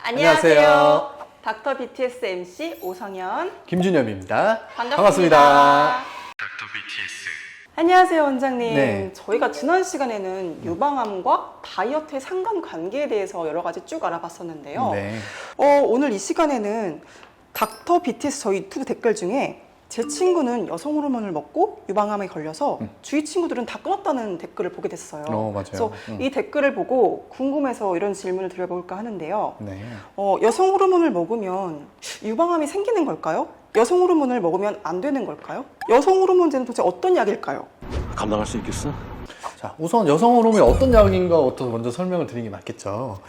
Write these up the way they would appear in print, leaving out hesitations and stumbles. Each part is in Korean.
안녕하세요. 닥터 BTS MC 오성현, 김준엽입니다. 반갑습니다. 닥터 BTS. 안녕하세요, 원장님. 네. 저희가 지난 시간에는 유방암과 다이어트의 상관관계에 대해서 여러 가지 쭉 알아봤었는데요. 네. 오늘 이 시간에는 닥터 BTS 저희 유튜브 댓글 중에 제 친구는 여성 호르몬을 먹고 유방암에 걸려서 주위 친구들은 다 끊었다는 댓글을 보게 됐어요. 맞아요. 그래서 이 댓글을 보고 궁금해서 이런 질문을 드려볼까 하는데요. 네. 여성 호르몬을 먹으면 유방암이 생기는 걸까요? 여성 호르몬을 먹으면 안 되는 걸까요? 여성 호르몬제는 도대체 어떤 약일까요? 감당할 수 있겠어? 자, 우선 여성 호르몬이 어떤 약인가부터 먼저 설명을 드리는 게 맞겠죠.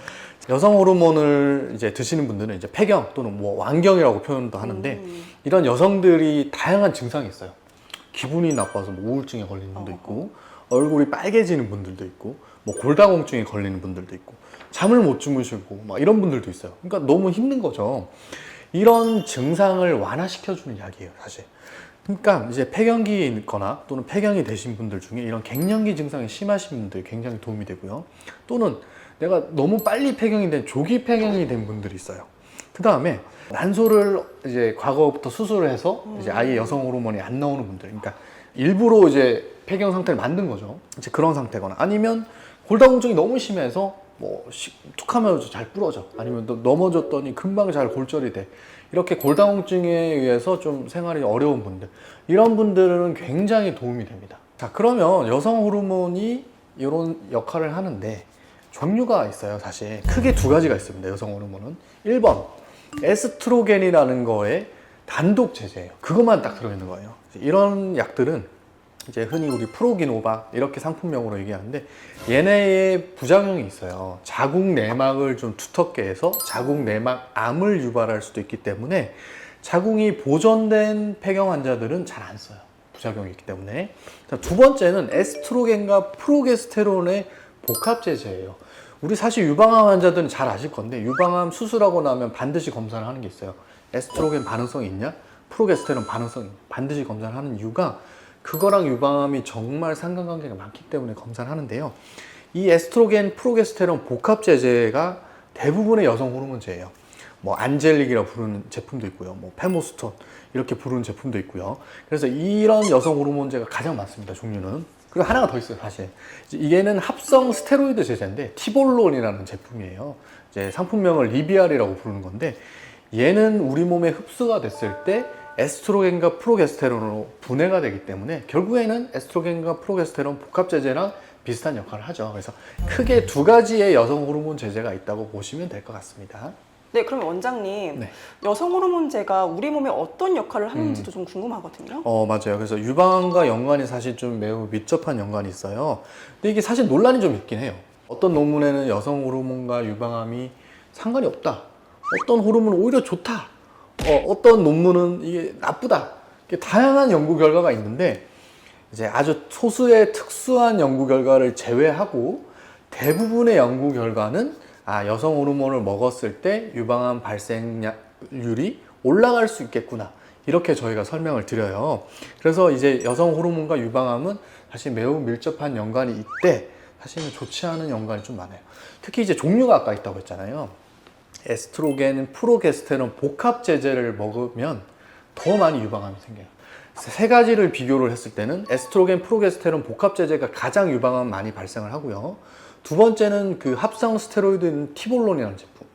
여성 호르몬을 이제 드시는 분들은 이제 폐경 또는 뭐 완경이라고 표현도 하는데 이런 여성들이 다양한 증상이 있어요. 기분이 나빠서 뭐 우울증에 걸리는 분도 있고 얼굴이 빨개지는 분들도 있고 뭐 골다공증에 걸리는 분들도 있고 잠을 못 주무시고 막 이런 분들도 있어요. 그러니까 너무 힘든 거죠. 이런 증상을 완화시켜주는 약이에요, 사실. 그러니까 이제 폐경기에 있거나 또는 폐경이 되신 분들 중에 이런 갱년기 증상이 심하신 분들 굉장히 도움이 되고요. 또는 내가 너무 빨리 폐경이 된 조기 폐경이 된 분들이 있어요. 그 다음에 난소를 이제 과거부터 수술을 해서 이제 아예 여성 호르몬이 안 나오는 분들, 그러니까 일부러 이제 폐경 상태를 만든 거죠. 이제 그런 상태거나 아니면 골다공증이 너무 심해서 뭐 툭하면 잘 부러져, 아니면 또 넘어졌더니 금방 잘 골절이 돼. 이렇게 골다공증에 의해서 좀 생활이 어려운 분들, 이런 분들은 굉장히 도움이 됩니다. 자, 그러면 여성 호르몬이 이런 역할을 하는데 종류가 있어요. 사실 크게 두 가지가 있습니다. 여성 호르몬은 1번 에스트로겐이라는 거에 단독 제제예요. 그것만 딱 들어있는 거예요. 이런 약들은 이제 흔히 우리 프로기노바 이렇게 상품명으로 얘기하는데 얘네의 부작용이 있어요. 자궁 내막을 좀 두텁게 해서 자궁 내막 암을 유발할 수도 있기 때문에 자궁이 보존된 폐경 환자들은 잘 안 써요. 부작용이 있기 때문에. 자, 두 번째는 에스트로겐과 프로게스테론의 복합 제제예요. 우리 사실 유방암 환자들은 잘 아실 건데 유방암 수술하고 나면 반드시 검사를 하는 게 있어요. 에스트로겐 반응성이 있냐? 프로게스테론 반응성이 있냐? 반드시 검사를 하는 이유가 그거랑 유방암이 정말 상관관계가 많기 때문에 검사를 하는데요. 이 에스트로겐, 프로게스테론 복합 제제가 대부분의 여성 호르몬제예요. 뭐 안젤릭이라고 부르는 제품도 있고요. 뭐 페모스톤 이렇게 부르는 제품도 있고요. 그래서 이런 여성 호르몬제가 가장 많습니다. 종류는. 그리고 하나가 더 있어요, 사실. 이게는 합성 스테로이드 제제인데 티볼론이라는 제품이에요. 이제 상품명을 리비알이라고 부르는 건데 얘는 우리 몸에 흡수가 됐을 때 에스트로겐과 프로게스테론으로 분해가 되기 때문에 결국에는 에스트로겐과 프로게스테론 복합 제제랑 비슷한 역할을 하죠. 그래서 크게 두 가지의 여성 호르몬 제제가 있다고 보시면 될 것 같습니다. 네, 그럼 원장님, 네. 여성 호르몬제가 우리 몸에 어떤 역할을 하는지도 좀 궁금하거든요. 맞아요. 그래서 유방암과 연관이 사실 좀 매우 밀접한 연관이 있어요. 근데 이게 사실 논란이 좀 있긴 해요. 어떤 논문에는 여성 호르몬과 유방암이 상관이 없다. 어떤 호르몬은 오히려 좋다. 어떤 논문은 이게 나쁘다. 이렇게 다양한 연구 결과가 있는데 이제 아주 소수의 특수한 연구 결과를 제외하고 대부분의 연구 결과는 여성 호르몬을 먹었을 때 유방암 발생률이 올라갈 수 있겠구나. 이렇게 저희가 설명을 드려요. 그래서 이제 여성 호르몬과 유방암은 사실 매우 밀접한 연관이 있대. 사실은 좋지 않은 연관이 좀 많아요. 특히 이제 종류가 아까 있다고 했잖아요. 에스트로겐, 프로게스테론 복합 제제를 먹으면 더 많이 유방암이 생겨요. 세 가지를 비교를 했을 때는 에스트로겐, 프로게스테론 복합 제제가 가장 유방암 많이 발생을 하고요. 두 번째는 그 합성 스테로이드인 티볼론이라는 제품.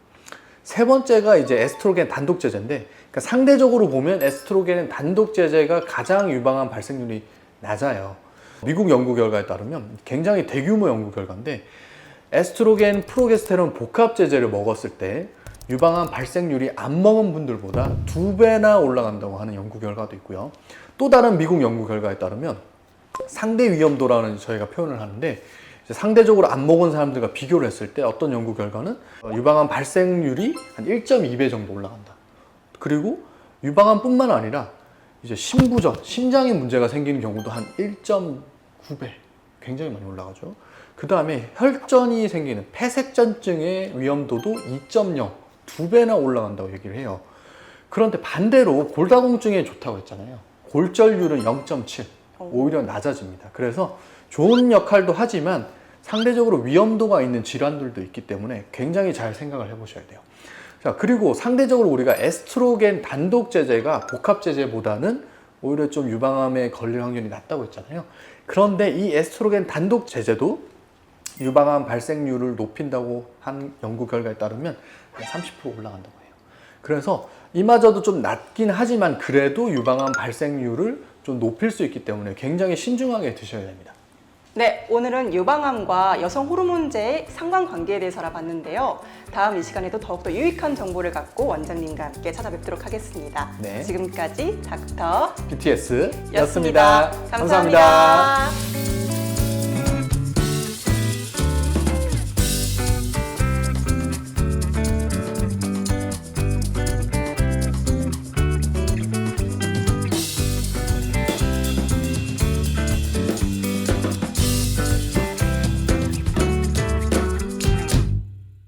세 번째가 이제 에스트로겐 단독 제제인데, 그러니까 상대적으로 보면 에스트로겐 단독 제제가 가장 유방암 발생률이 낮아요. 미국 연구 결과에 따르면 굉장히 대규모 연구 결과인데 에스트로겐, 프로게스테론 복합 제제를 먹었을 때 유방암 발생률이 안 먹은 분들보다 2배나 올라간다고 하는 연구 결과도 있고요. 또 다른 미국 연구 결과에 따르면 상대 위험도라는 저희가 표현을 하는데 상대적으로 안 먹은 사람들과 비교를 했을 때 어떤 연구 결과는 유방암 발생률이 한 1.2배 정도 올라간다. 그리고 유방암뿐만 아니라 이제 심부전, 심장에 문제가 생기는 경우도 한 1.9배, 굉장히 많이 올라가죠. 그 다음에 혈전이 생기는 폐색전증의 위험도도 2.0, 2배나 올라간다고 얘기를 해요. 그런데 반대로 골다공증에 좋다고 했잖아요. 골절률은 0.7, 오히려 낮아집니다. 그래서 좋은 역할도 하지만 상대적으로 위험도가 있는 질환들도 있기 때문에 굉장히 잘 생각을 해보셔야 돼요. 자, 그리고 상대적으로 우리가 에스트로겐 단독 제제가 복합 제제보다는 오히려 좀 유방암에 걸릴 확률이 낮다고 했잖아요. 그런데 이 에스트로겐 단독 제제도 유방암 발생률을 높인다고 한 연구 결과에 따르면 한 30% 올라간다고 해요. 그래서 이마저도 좀 낮긴 하지만 그래도 유방암 발생률을 좀 높일 수 있기 때문에 굉장히 신중하게 드셔야 됩니다. 네, 오늘은 유방암과 여성 호르몬제의 상관관계에 대해서 알아봤는데요. 다음 이 시간에도 더욱더 유익한 정보를 갖고 원장님과 함께 찾아뵙도록 하겠습니다. 네. 지금까지 닥터 BTS 였습니다. 감사합니다.